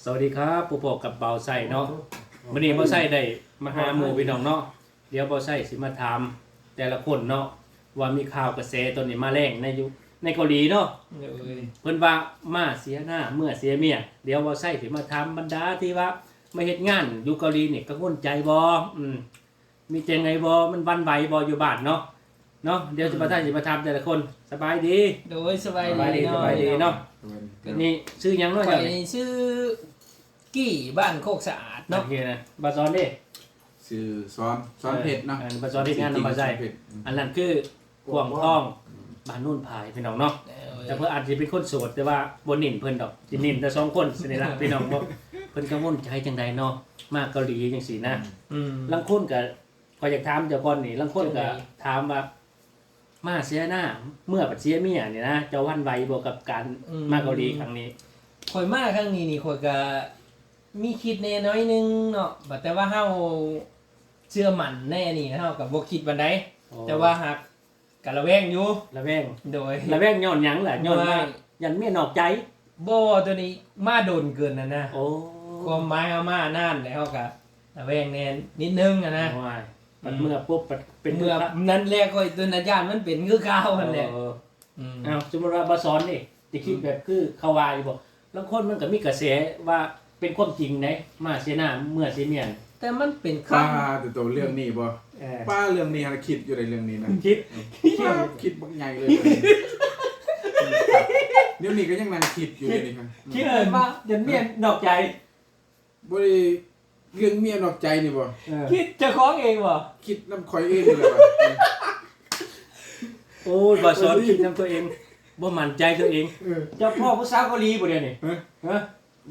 สวัสดีครับผู้พบกับเบาไส้เนาะวันนี้เบาไส้ได้มาหาหมู่พี่น้องเนาะเดี๋ยวเบาไส้สิมาถามแต่ละคนเนาะว่ามีข่าวกระแสตัวนี้มาแรงในเกาหลีเนาะเพิ่นว่ามาเสียหน้าเมื่อเสียเมียเดี๋ยวเบาไส้สิมาถามบรรดาที่ว่ามาเฮ็ดงานอยู่เกาหลีนี่กังวลใจบ่มีจังไงบ่มันวันไหวบ่อยู่บ้านเนาะเดี๋ยวสิมาถามแต่ละคนสบายดีโดยสบายดีเนาะนี่ชื่อหยังเนาะ ข่อยนี่ชื่อกี้บ้านโคกสะอาดเนาะโอเคนะบาซอนดิชื่อซ้อนเพชรเนาะบาซอนที่งานนำมาใส่อันนั้นคือขวางทองบ้านนู่นพายพี่น้องเนาะแต่เพิ่นอาจจะเป็นคนโสดแต่ว่าบ่นิ่นเพิ่นดอกสินิ่นแต่2คนสินี่ล่ะพี่น้องบ่เพิ่นกังวลใจจังไดเนาะมาเกาหลีจังซี่นะลางคนก็ขอยอยากถามเจ้าก่อนนี่ลางคนก็ถามว่ามาเสียหน้าเมื่อปัดเสียเมียนี่นะเจ้าวันไหวบ่กับการมาเกาหลีครั้งนี้ข่อยมาครั้งนี้นี่ข่อยก็มีคิดแน่น้อยนึงเนาะบัดแต่ว่าเฮาเชื่อมั่นแน่นี่เฮาก็บ่คิดปานใดแต่ว่าหากก็ระแวงอยู่ระแวงโดยระแวงย้อนหยังล่ะย้อนว่ายันเมียนอกใจบ่ตัวนี้มาโดนเกินน่ะนะโอ้ความหมายเอามานานแล้วเฮาก็ระแวงแน่นิดนึงนะมันเมื่อปุ๊บเป็นเมื่อนั้นแรกข่อยตัวนาญาณมันเป็นคือเก่าหั่นแหละสมมุติว่าบ่สอนนี่สิคิดแบบคือเขาว่าอยู่บ่บางคนมันก็มีกระแสว่าเป็นความจริงไหนมาเสียหน้าเมื่อเสียเมียแต่มันเป็นป้าแต่ตัวเรื่องนี้บ่ป้าเรื่องนี้ฮะคิดอยู่ในเรื่องนี้นะคิดบักใหญ่เลยเดี๋ยวนี้ก็ยังนั่งคิดอยู่นี่ครับคิดว่ายันเมียนอกใจบ่ได้เรื่องเมียนอกใจนี่บ่คิดจะคล้องเองบ่คิดน้ำข่อยเองนี่แหละโอ้ยบ่สอนคิดนำตัวเองบ่มั่นใจตัวเองเจ้าพ่อผู้สาวเกาหลีบ่เดี๋ยวนี้ฮะ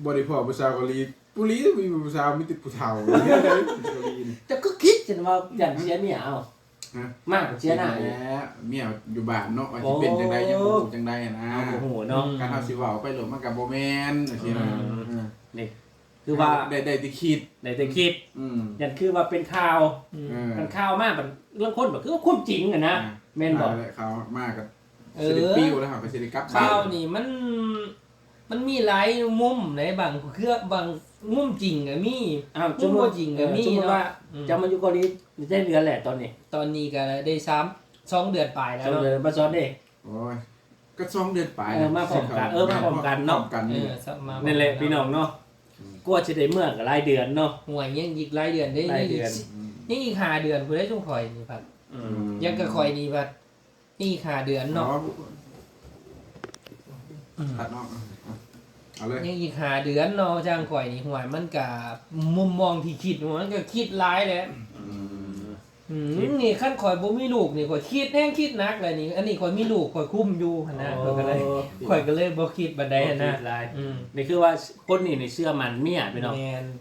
บ่ได้พ่อผู้สาวเกาหลีปุรีมีผู้สาวมีติดผู้เฒ่าจะก็คิดจังว่ายันเสียเมียเอามากเสียหน้าเมียอยู่บ้านเนาะว่าสิเป็นจังได๋ยังบ่จังได๋นะโอ้โหเนาะการเฮาสิเว้าไปโลดมันก็บ่แม่นจังซี่นะนี่คือว่าได้แต่คิดยันคือว่าเป็นข่าวมันข่าวมากมันเรื่องคนแบบคือความจริงอะนะแม่นบอกข่าวมากกับสิริปิ้วแล้วก็สิริกับข่าวนี่มันมีหลายมุมในบางเครือบางมุมจริงก็มีมุมบ่จริงก็มีเนาะจะมาอยู่เกาหลีได้เดือนแหละตอนนี้ก็ได้2เดือนปลายแล้วเนาะ2เดือนมาซ้อนเด้โอ้ยก็2เดือนปลายมาพร้อมกันมาพร้อมกันเนาะนั่นแหละพี่น้องเนาะกลัวจะได้เมื่อก็หลายเดือนเนาะห่วยยังอีกหลายเดือนได้ยังอีก5เดือนผู้ใดต้องคอยนี่ครับยังก็คอยนี่ว่านี่5เดือนเนาะตัดเนาะเอาเลยยังอีก5เดือนเนาะจ้างข่อยนี่ห่วยมันก็มุมมองที่คิดมันก็คิดหลายแหละนี่ขั้นข่อยบ่มีลูกนี่ข่อยคิดแฮงคิดหนักเลยนี่อันนี้ข่อยมีลูกข่อยคุมอยู่หั่นนะข่อยก็เลยบ่คิดบัดใดหั่นนะนี่คือว่าคนนี่เชื่อมันเมียพี่น้อง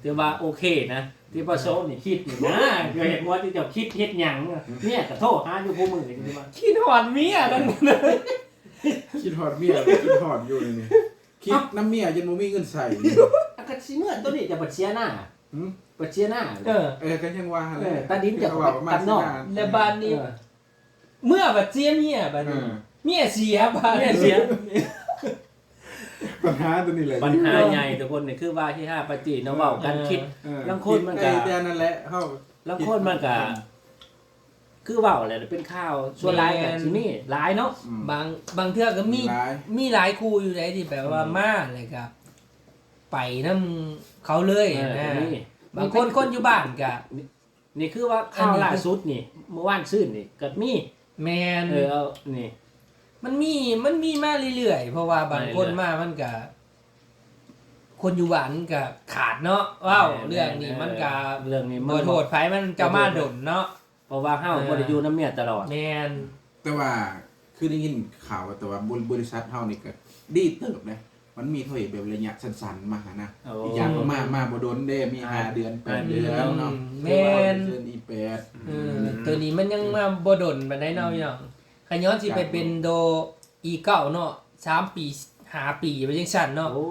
ถือว่าโอเคนะที่บ่โซนี่คิดนี่นะเกิดเห็นว่าที่เจ้าคิดเฮ็ดหยังเมียก็โทรหาอยู่ผู้มื้อนี่ว่าคิดฮอดเมียนั่นคิดฮอดเมียคิดฮอดอยู่นี่คิดน้ำเมียจนบ่มีเงินใช้ก็สิเมื่อตัวนี้จะบ่เสียหน้าปัจเจียหน้าก็ยังว่าเลยตาดินจะตัดนอกแล้วบ้านนี้เมื่อปัจเจียเมียบ้านนี้เมียเสียบ้านเสียปัญหาตัวนี้เลยปัญหาใหญ่ทุกคนนี่คือว่าที่5ปฏิเนาะเว้ากันคิดลางคนมันก็แต่นั่นแหละเฮาลางคนมันก็คือเว้าแหละเป็นข่าวส่วนหลายก็สิมีหลายเนาะบางเทื่อก็มีหลายคู่อยู่ได้ที่แบบว่ามาเลยครับไปนำเขาเลยนะบางคนอยู่บ้านก็นี่คือว่าข่าวล่าสุดนี่เมื่อวานซื่นนี่ก็มีแม่นนี่มันมีมาเรื่อยๆเพราะว่าบางคนมามันก็คนอยู่บ้านก็ขาดเนาะว้าวเรื่องนี้มันก็เรื่องนี้บ่โทษไผมันจะมาดนเนาะเพราะว่าเฮาบ่ได้อยู่นำเมียตลอดแม่นแต่ว่าคือได้ยินข่าวว่าแต่ว่าบริษัทเฮานี่ก็ดีเติบนะมันมีเขาเห็นแบบระยะสั้นๆมาหานะอีกอย่างก็มาบ่โดนเด้มี5เดือน8เดือนเนาะแม่นเดือนอี8ตัวนี้มันยังมาบ่ดนปานใดเนาะพี่น้องคันย้อนสิไปเป็นโดอีเก่าเนาะ3ปี5ปีไปจังซั่นเนาะโอ้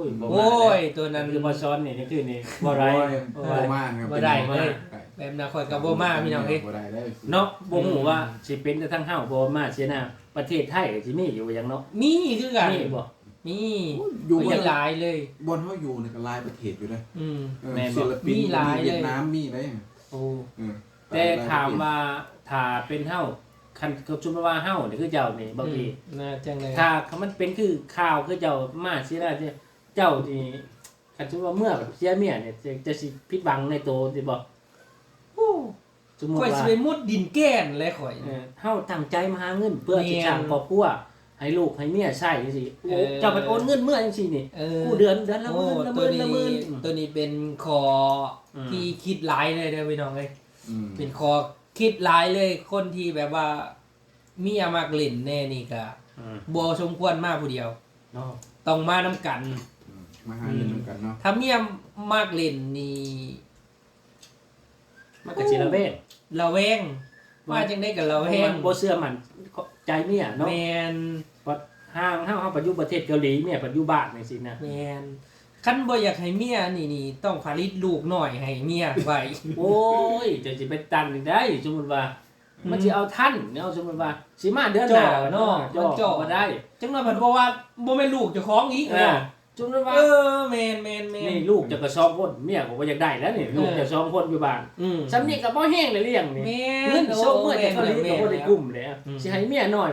ยตัวนั้นคือบ่ซ้อนนี่คือนี่บ่ได้บ่มาครับบ่ได้เลยแบบน่ะข่อยก็บ่มาพี่น้องเอ้ยบ่ได้เลยเนาะบ่ฮู้ว่าสิเป็นแต่ทั้งเฮาบ่มาเสียหน้าประเทศไทยสิมีอยู่อย่างเนาะมีคือกันมีบ่ มี อยู่ มีหลายเลย บนเขาอยู่ในก็หลายประเทศอยู่เลย อืม ศิลปิน มีหลายเลย เวียดนามมีเลย โอ้ เออ แต่ถามว่าถ้าเป็นเฮาคันเขาจุมว่าเฮานี่คือเจ้านี่บางที น่าจังเลย ถ้ามันเป็นคือข่าวคือเจ้ามาสิได้เจ้านี่คันจุมว่าเมื่อแบบเสียเมียเนี่ยจะสิผิดหวังในโตสิบ่ โอ้ สมมุติ ข่อย ว่า สิไปมุดดินแก้นเลยข่อย เฮาตั้งใจมาหาเงินเพื่อ แม่น สิสร้างครอบครัวให้ลูกให้เมียใช้จังซี่โอ้ เออ เจ้าไปโอนเงินเมื่อจังซี่นี่ กู้เดือนละ โอ้ หมื่นละหมื่นละหมื่น ตัวนี้เป็นคออ ม ที่คิดหลายเลยเด้อพี่น้องเอ้ย อืม เป็นคอคิดหลายเลยคนที่แบบว่าเมียมากเล่นแน่นี่ก็ อืม บ่สมควรมาผู้เดียว เนาะ ต้องมานํกัน มาหาเงินเหมือนกันเนาะ ถ้าเมียมากเล่นนี่ มันก็สิระเวง ระแวงว่าจังได๋ก็ระแวง บ่เชื่อมันใจเมียเนาะ แม่น ปัดห้างเฮาปัจจุบันประเทศเกาหลีเมียปัจจุบันจังซี่นะ แม่นคันบ่อยากให้เมียนี่ต้องผลิตลูกหน่อยให้เมียไว้ โอ้ยจะสิไปตันได้สมมุติว่า มันสิเอาทันเนาะสมมุติว่าสิมาเดือนหน้า จ่อเนาะ จ่ มันจ่อ บ่ได้ จังนั้นเพิ่นบอกว่าบ่แม่นลูกเจ้าของอีก เออ เนาะ สมมุติว่า แม่นๆ นี่ลูกจะก็2คนเมียก็บ่อยากได้แล้วนี่ลูกจะ2คนอยู่บ้าน อืม สำนี้ก็บ่แห้งเลยเลี้ยงนี่ แม่ เงินส่งเมื่อแต่เกาหลีก็บ่ได้กลุ่มเลยอะ อืม สิให้เมียน้อย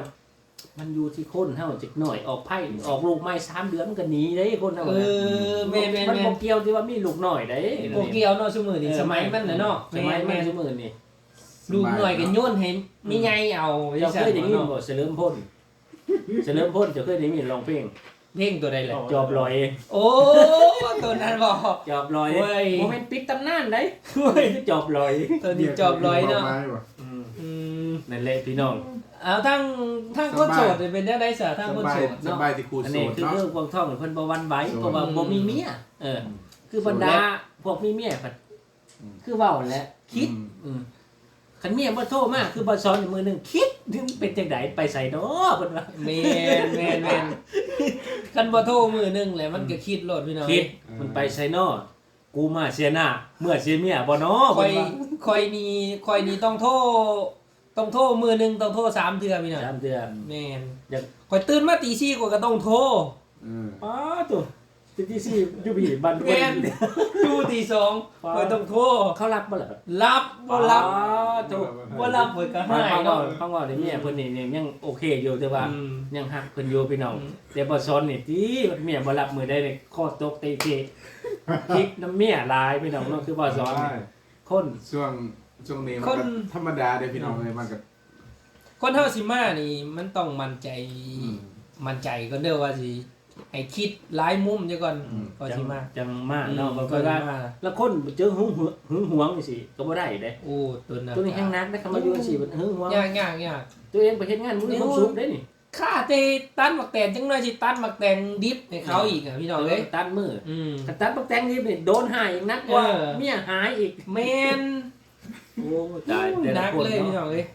มันอยู่ที่คนเฮาจักหน่อยออกไผ่ออกลูกไม้3เดือนมันก็หนีเด้คนเฮา เอ น่ะ อแม่น มันบ่เกี่ยวที่ว่ามีลูกน้อยได้ ๆโกเกียวเนาะซุมื้อนี้สมัยมันน่ะเนาะ สมัย แม่ มัน น สมือนี่ ๆลูกหน่อยก็โยนให้มีใหญ่เอา เจ้าเคยได้ยินบ่เฉลิมพลเฉลิมพลเจ้าเคยได้ยินร้องเพลง เพลงตัวใดแหละ จอบลอย โอ้ตัวนั้นบ่ จอบลอย เว้ย โมเมนต์ปิดตำนานได้ เว้ย คือจอบลอย ตัวนี้จอบร้อยเนาะ อืม นั่นแหละพี่น้อง เอาทั้งคนโสดนี่เป็นได้ได้ซะทั้งคนโสด ส เนาะ บายที่ครู อัน โส นี้ ด คือ เนาะ เรื่องกวางท่องเพิ่นบ่หวันไหว โสด เพราะว่าบ่มีเมียคือบรรดาพวกมีเมียก็คือเว้าแหละคิดคันเมียบ่โทรมาคือบ่สอนมือหนึงคิดถึงเป็นจังได๋ไปใส่เนาะเพิ่นว่า แม่นคันบ่โทรมือหนึงแหละมันก็คิดโลดพี่น้อง คิดมันไปใส่เนาะกูมาเสียหน้าเมื่อเสียเมียบ่เนาะ ค เพิ่ อย นว่า คอยนี่ต้องโทรมือหนึงต้องโทร3เทื่อพี่น้อง 3เดือน แม่น อยาก คอยตื่นมาตี4กว่าก็ต้องโทร อ๋อตัวที่สี่อยู่พี่บ้าน แม่นดูตี2คอยต้องโทร เขารับบ่ล่ะ รับบ่รับ อ๋อตัว บ่รับเพิ่นก็ ฟั หาง ย เนาะ เนาะ ฟังว่าได้เมียเพิ่นนี่ยังโอเคอยู่แต่ว่า อืม ยังฮักเพิ่นอยู่พี่น้อง อืม แต่บ่สอนนี่ติเมียบ่รับมือได้เลยข้อตกเตะคิกน้ำเมียหลายพี่น้องเนาะคือบ่สอนนี่คน ช่วงนี้มันก็ธรรมดาเด้พี่น้องเลยมันก็ คนเฮาสิมานี่มันต้องมั่นใจก่อนเด้อว่าสิให้คิดหลายมุมเดี๋ยวก่อนก่อนสิมา จังมากเนาะ ก่ บ่ อน ว่า สิมา แล้วคนเจอหึงหวงนี่สิก็บ่ได้เด้ โอ้ตัวนั้น ตัวนี้แฮงนักได้คำว่าอยู่จังซี่มันหึงหวง ยาก ตัวเองไปเฮ็ดงานมื้อความสุขได้นี่ ข้าเตตันหมักแตงจังเลยสิตันหมักแตงดิบให้เขาอีกอ่ะพี่น้องเอ้ย ตัดมือ อืม กระตัดปักแตงนี่เป็นโดนหายอีกนักกว่า เออ เมียหายอีก แมน โอ้ตายแต่ละ นัก คน เลยพี่น้ เนาะ องเอ้ย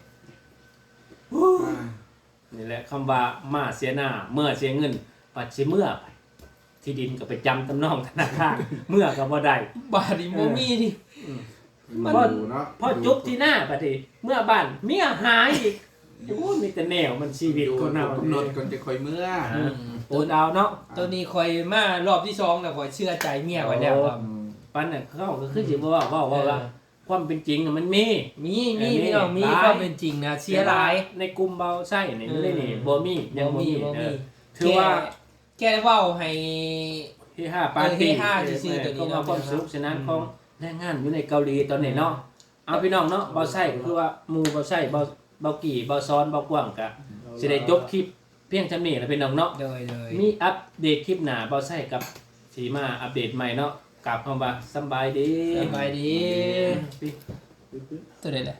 นี่แหละคำว่ามาเสียหน้าเมื่อเสียเงินปัดสิเมื่อไปที่ดินก็ไปจำตำนองธนาคารเมื่อก็บ่ได้ บาดนีโมมี่ดิ มัน พอ ดูเนาะ พอจบที่หน้าบัดนี้เมื่อบ้านเมียหายอีกโอ้มีแต่แนวมันชีวิต ดู คนเฮาก ำหนดก่อนจะคอยเมื่อ โอดเอาเนาะ ตัวนี้คอยมารอบที่2แล้วคอยเชื่อใจเมียไว้แล้วครับ ปันน่ะเขาก็คือสิบ่ว่าความเป็นจริงน่ะมันมี มีพี่น้องมี หลาย ความเป็นจริงนะเสียหลาย ในกลุ่มเบาไส้นี่ไม่ได้นี่บ่มียังบ่มี บ่ เอ มี อถือว่า แค่เว้าให้ ที่ห้าปาร์ตี้ เฮฮาซื่อๆตัวนี้ เขา เนาะ มาความสุขสนานของแรงงานอยู่ในเกาหลีตอนนี้เนาะเอาพี่น้องเนาะเบาไส้ก็คือว่าหมู่เบาไส้เบากี่เบาซ้อนเบากว้างกะสิได้จบคลิปเพียงจำนี้แล้วพี่น้องเนาะ เลย มีอัปเดตคลิปหน้าเบาไส้กับสีมาอัปเดตใหม่เนาะกลับเข้ามาสำบายดี สบายดีตัวใดแหละ